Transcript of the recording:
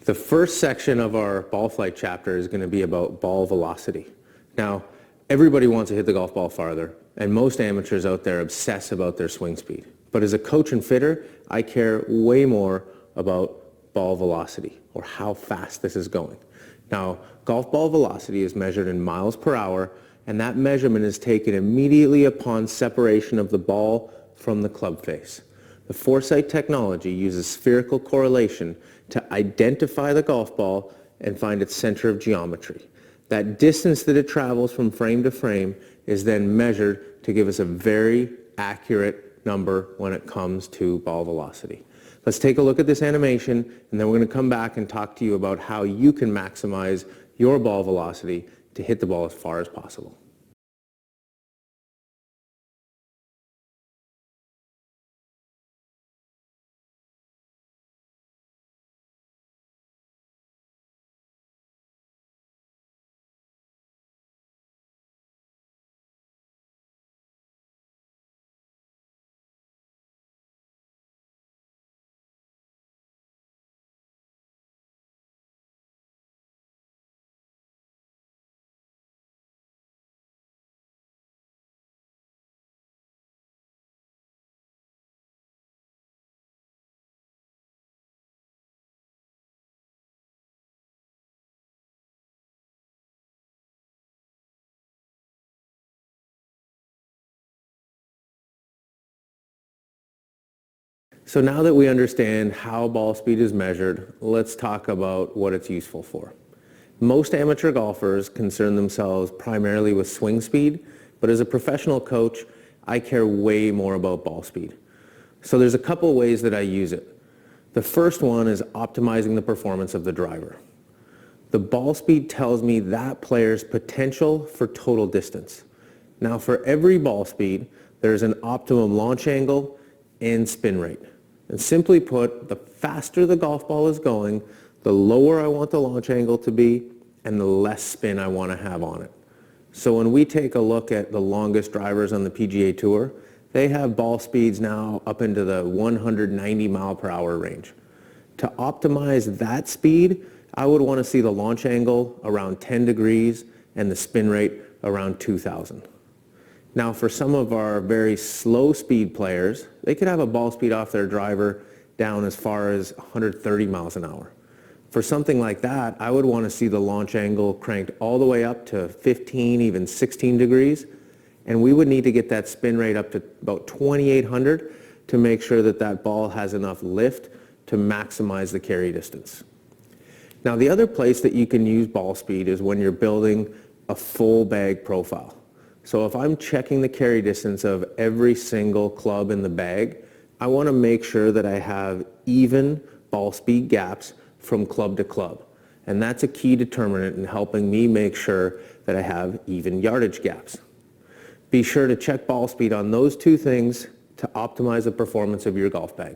The first section of our ball flight chapter is going to be about ball velocity. Now, everybody wants to hit the golf ball farther, and most amateurs out there obsess about their swing speed. But as a coach and fitter, I care way more about ball velocity, or how fast this is going. Now, golf ball velocity is measured in miles per hour, and that measurement is taken immediately upon separation of the ball from the club face. The Foresight technology uses spherical correlation to identify the golf ball and find its center of geometry. That distance that it travels from frame to frame is then measured to give us a very accurate number when it comes to ball velocity. Let's take a look at this animation, and then we're going to come back and talk to you about how you can maximize your ball velocity to hit the ball as far as possible. So now that we understand how ball speed is measured, let's talk about what it's useful for. Most amateur golfers concern themselves primarily with swing speed, but as a professional coach, I care way more about ball speed. So there's a couple ways that I use it. The first one is optimizing the performance of the driver. The ball speed tells me that player's potential for total distance. Now, for every ball speed, there's an optimum launch angle and spin rate. And simply put, the faster the golf ball is going, the lower I want the launch angle to be, and the less spin I want to have on it. So when we take a look at the longest drivers on the PGA Tour, they have ball speeds now up into the 190 mile per hour range. To optimize that speed, I would want to see the launch angle around 10 degrees and the spin rate around 2,000. Now, for some of our very slow speed players, they could have a ball speed off their driver down as far as 130 miles an hour. For something like that, I would want to see the launch angle cranked all the way up to 15, even 16 degrees, and we would need to get that spin rate up to about 2,800 to make sure that that ball has enough lift to maximize the carry distance. Now, the other place that you can use ball speed is when you're building a full bag profile. So if I'm checking the carry distance of every single club in the bag, I want to make sure that I have even ball speed gaps from club to club. And that's a key determinant in helping me make sure that I have even yardage gaps. Be sure to check ball speed on those two things to optimize the performance of your golf bag.